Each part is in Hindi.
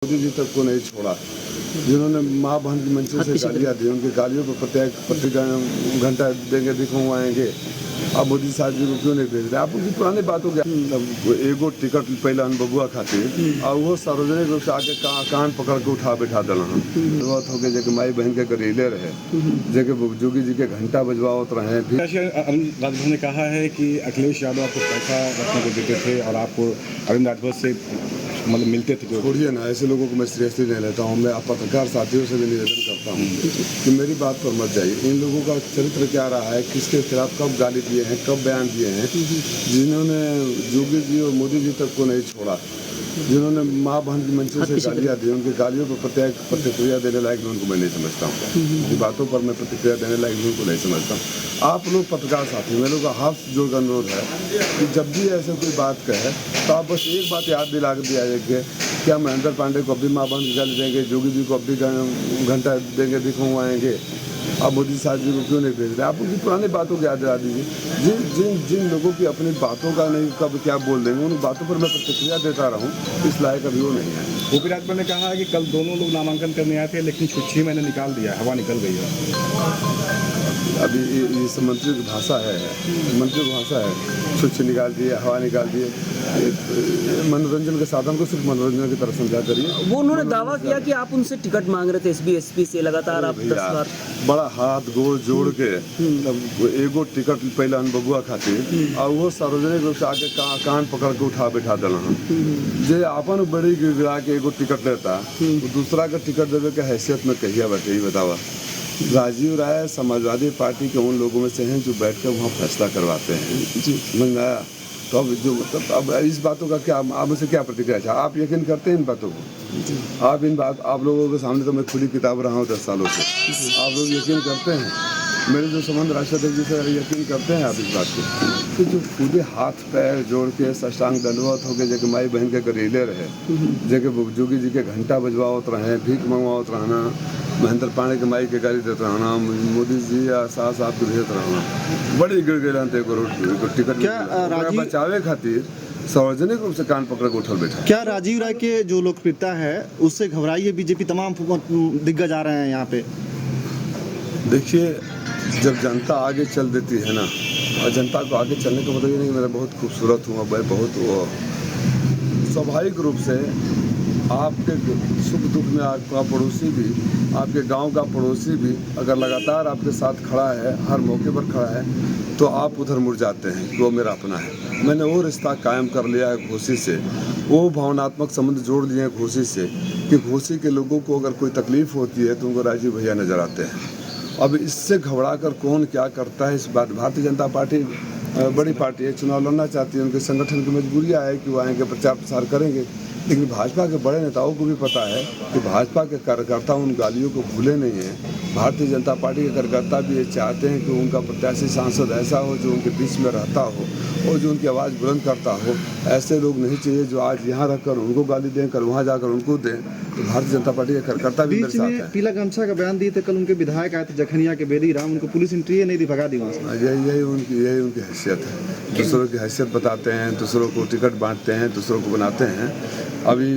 मोदी जी तक को नहीं छोड़ा, जिन्होंने माँ बहन की मंचे से गालियाँ दी, उनकी गालियों को प्रति घंटा देंगे, दिखवाएंगे। अब मोदी साहब जी को क्यों नहीं भेज रहे? आप उनकी पुरानी बात हो गया। एगो टिकट पहले बबुआ खातिर और वो सार्वजनिक रूप से आके कान पकड़ के उठा बैठा दिल जरूरत हो गई जबकि माई बहन के करेले रहे जबकि जोगी जी के घंटा बजवावत रहे। राजभर ने कहा है कि अखिलेश यादव आपको पैसा रखने को देते थे और आपको अरविंद राजभर से मतलब मिलते थे। छोड़िए ना, ऐसे लोगों को मैं सीरियसली नहीं लेता हूँ। मैं पत्रकार साथियों से भी निवेदन करता हूँ कि मेरी बात पर मत जाइए। इन लोगों का चरित्र क्या रहा है, किसके खिलाफ कब गाली दिए हैं, कब बयान दिए हैं, जिन्होंने जोगी जी और मोदी जी तक को नहीं छोड़ा, जिन्होंने माँ बहन की मंचे से गालियाँ दी, उनकी गालियों पर प्रतिक्रिया देने लायक उनको मैं नहीं समझता हूँ। उनकी बातों पर मैं प्रतिक्रिया देने लायक उनको नहीं समझता हूँ। आप लोग पत्रकार साथी, मेरे लोग का हाथ जोड़ का अनुरोध है कि जब भी ऐसे कोई बात कहे तो आप बस एक बात याद दिला के दिया जाए, क्या महेंद्र पांडे को अब भी माँ बहन की गाली देंगे, जोगी जी को अब भी घंटा देंगे, दिखवाएंगे? अब मोदी साहब जी को क्यों नहीं भेज रहे? आप उनकी पुरानी बातों को याद दिला दीजिए। जिन लोगों की अपनी बातों का नहीं कब क्या बोल देंगे, उन बातों पर मैं प्रतिक्रिया देता रहूं, इस लायक अभी वो नहीं है। गोपी राजभर ने कहा है कि कल दोनों लोग नामांकन करने आए थे लेकिन छुट्टी मैंने निकाल दिया, हवा निकल गई है। अभी ये मंत्री की भाषा है, मंत्री की भाषा है, छुट्टी निकाल दिए, हवा निकाल दिए। मनोरंजन के साधन को सिर्फ मनोरंजन की तरफ समझा करिए। वो उन्होंने दावा किया कि आप उनसे टिकट मांग रहे थे एसबी से लगातार आप 10 बार बड़ा हाथ गोड़ जोड़ के एगो टिकट पहले बबुआ खातिर और वो सार्वजनिक रूप से आके कान पकड़ के उठा बैठा दिल जे अपन बड़ी गिड़गिड़ा के एगो टिकट लेता, वो दूसरा का टिकट देवे के हैसियत में कहिया बैठे ही बतावा। राजीव राय समाजवादी पार्टी के उन लोगों में से हैं जो बैठ कर वहाँ फैसला करवाते हैं जी। समझ आया? तो अब जो मतलब अब इस बातों का क्या, आप मुझसे क्या प्रतिक्रिया है? आप यकीन करते हैं इन बातों को? आप लोगों के सामने तो मैं खुली किताब रहा हूँ 10 सालों से। आप लोग यकीन करते हैं? मेरे जो संबंध राष्ट्रपति जी से यकीन करते हैं आप इस बात को कि जो पूरे हाथ पैर जोड़ के साष्टांग दंडवत होकर जबकि माई बहन के करेले रहे, जबकि जोगी जी के घंटा बजवावत रहे, भीख मंगवावत रहना, महेंद्र पांडे के माई के गाली देते रहना, मोदी जी या साहब के भेजत रहना, बड़ी गिड़गिड़ा टिकट बचावे खातिर सार्वजनिक रूप से कान पकड़ के उठल बैठा। क्या राजीव राय के जो लोकप्रियता है उससे घबराई है बीजेपी? तमाम दिग्गज आ रहे हैं यहाँ पे। देखिए, जब जनता आगे चल देती है ना, और जनता को आगे चलने का मतलब ये नहीं मैं बहुत खूबसूरत हूँ, मैं बहुत स्वाभाविक रूप से आपके सुख दुख में आपका पड़ोसी भी, आपके गांव का पड़ोसी भी अगर लगातार आपके साथ खड़ा है, हर मौके पर खड़ा है, तो आप उधर मुड़ जाते हैं कि वो मेरा अपना है। मैंने वो रिश्ता कायम कर लिया है घोसी से, वो भावनात्मक संबंध जोड़ लिए हैं घोसी से कि घोसी के लोगों को अगर कोई तकलीफ होती है तो उनको राजीव भैया नजर आते हैं। अब इससे घबरा कर कौन क्या करता है इस बात, भारतीय जनता पार्टी बड़ी पार्टी है, चुनाव लड़ना चाहती है, उनके संगठन की मजबूरियाँ है कि वो आएंगे, प्रचार प्रसार करेंगे। लेकिन भाजपा के बड़े नेताओं को भी पता है कि भाजपा के कार्यकर्ता उन गालियों को भूले नहीं हैं। भारतीय जनता पार्टी के कार्यकर्ता भी ये चाहते हैं कि उनका प्रत्याशी सांसद ऐसा हो जो उनके बीच में रहता हो और जो उनकी आवाज़ बुलंद करता हो। ऐसे लोग नहीं चाहिए जो आज यहाँ रखकर उनको गाली दें, कल वहाँ जाकर उनको दें। तो भारतीय जनता पार्टी के कार्यकर्ता भी मेरे साथ हैं। पीला गमछा का बयान दिए थे कल, उनके विधायक आए थे जखनिया के बेदी राम, उनको पुलिस एंट्री नहीं दी, भगा दी वहाँ से। यही उनकी हैसियत है। दूसरों की हैसियत बताते हैं, दूसरों को टिकट बांटते हैं, दूसरों को बनाते हैं। अभी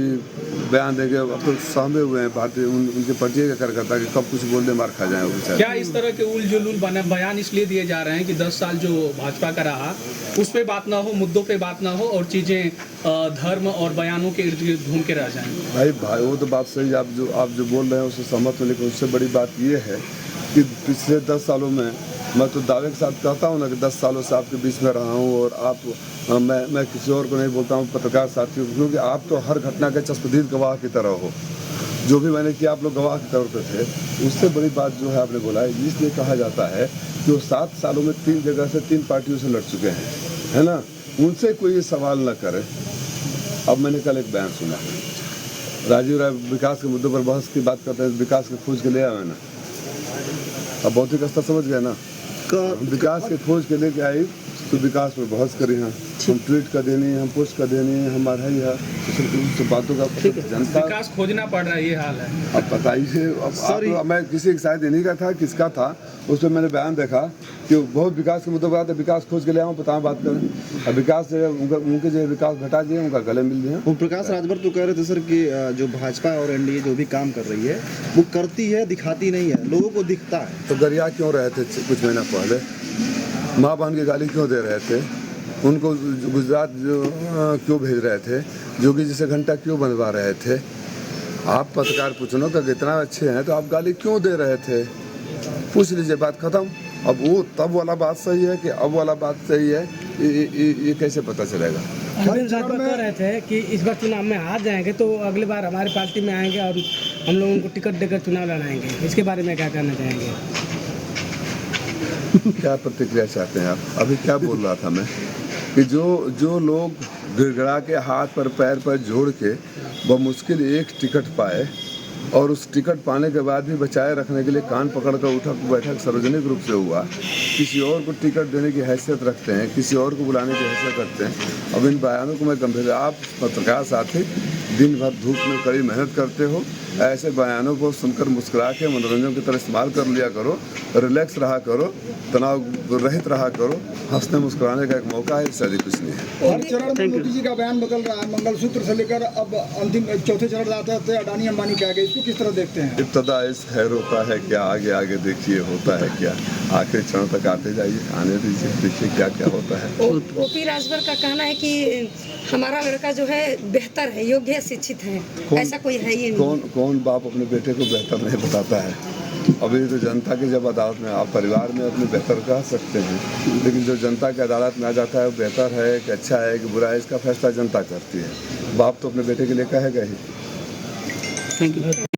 बयान देंगे, अब तो सहमे हुए हैं भारतीय उनके पार्टी के कार्यकर्ता कि कब कुछ बोल दे मार खा जाए। क्या इस तरह के उल जुलूल बयान इसलिए दिए जा रहे हैं कि 10 साल जो भाजपा का रहा उस पे बात ना हो, मुद्दों पे बात ना हो और चीज़ें धर्म और बयानों के इर्द गिर्द घूम के रह जाएं? भाई वो तो बात सही, आप जो बोल रहे हैं उससे सहमत हूँ, लेकिन उससे बड़ी बात ये है कि पिछले 10 सालों में मैं तो दावे के साथ कहता हूँ ना कि 10 सालों से आपके बीच में रहा हूँ और मैं किसी और को नहीं बोलता हूँ, पत्रकार साथियों को, क्योंकि आप तो हर घटना के चश्मदीद गवाह की तरह हो। जो भी मैंने किया आप लोग गवाह के तौर पर थे। उससे बड़ी बात जो है आपने बोला है, इसलिए कहा जाता है कि वो 7 सालों में 3 जगह से 3 पार्टियों से लड़ चुके हैं, है ना, उनसे कोई ये सवाल न करे। अब मैंने कल एक बयान सुना, राजीव राय विकास के मुद्दों पर बहस की बात करते हैं, विकास के खोज के ले आए ना। अब भौतिक स्तर समझ गए ना, विकास के खोज के लेके आई तो विकास पर बहस करें हैं, हम ट्वीट कर देनी है, हम पोस्ट कर देनी है, हमारा ही है, तो बातों का जनता विकास खोजना पड़ रहा है, ये हाल है। अब बताइए, अब मैं किसी एक शायद इन्हीं का था, किसका था, उस पर मैंने बयान देखा कि बहुत विकास के मुद्दे पर आता, विकास खोज के ले आऊँ, बताएं बात करें। अब विकास जो है उनके जो विकास घटा दिए, उनका गले मिल दिए। ओम प्रकाश राजभर तो कह रहे थे सर कि जो भाजपा और एनडीए जो भी काम कर रही है वो करती है, दिखाती नहीं है, लोगों को दिखता है। तो गरिया क्यों रहे थे कुछ महीना पहले, माँ बहन की गाली क्यों दे रहे थे, उनको गुजरात क्यों भेज रहे थे, जोगी जैसे घंटा क्यों बनवा रहे थे। आप पत्रकार पूछनो कि कितना अच्छे हैं तो आप गाली क्यों दे रहे थे, पूछ लीजिए, बात खत्म। अब वो तब वाला बात सही है कि अब वाला बात सही है, ये कैसे पता चलेगा। अरविंद राजभर कह रहे थे कि इस बार चुनाव में हार जाएंगे तो अगली बार हमारी पार्टी में आएंगे और हम लोगों को टिकट देकर चुनाव लड़ाएंगे, इसके बारे में क्या कहना चाहेंगे। क्या प्रतिक्रिया चाहते हैं आप। अभी क्या बोल रहा था मैं कि जो लोग गिड़गिड़ा के हाथ पर पैर पर जोड़ के बमुश्किल एक टिकट पाए और उस टिकट पाने के बाद भी बचाए रखने के लिए कान पकड़ कर उठक बैठक सार्वजनिक रूप से हुआ, किसी और को टिकट देने की हैसियत रखते हैं, किसी और को बुलाने की हैसियत रखते हैं। अब इन बयानों को मैं गंभीर, आप पत्रकार साथी दिन भर धूप में कड़ी मेहनत करते हो, ऐसे बयानों को सुनकर मुस्कुरा के मनोरंजन की तरह इस्तेमाल कर लिया करो, रिलैक्स रहा करो, तनाव रहित रहा करो, हंसने मुस्कुराने का एक मौका है, इससे अधिक कुछ नहीं है। हर चरण में मोदी जी का बयान बदल रहा है, मंगलसूत्र से लेकर अब अंतिम चौथे चरण जाते थे अडानी अंबानी के आगे, इसको किस तरह देखते हैं। इब्तदा इस खैर होता है क्या, आगे आगे देखिए होता है क्या, आखिरी चरण तक आते जाइए, आने दीजिए, देखिए क्या क्या होता है। ओपी राजभर का कहना है कि हमारा लड़का जो है बेहतर है, योग्य है, शिक्षित है, ऐसा कोई है ही नहीं। कौन बाप अपने बेटे को बेहतर नहीं बताता है। अभी तो जनता की जब अदालत में, आप परिवार में अपने बेहतर कह सकते हैं, लेकिन जो जनता की अदालत में आ जाता है वो बेहतर है कि अच्छा है कि बुरा है, इसका फैसला जनता करती है। बाप तो अपने बेटे के लिए कहेगा ही। Thank you.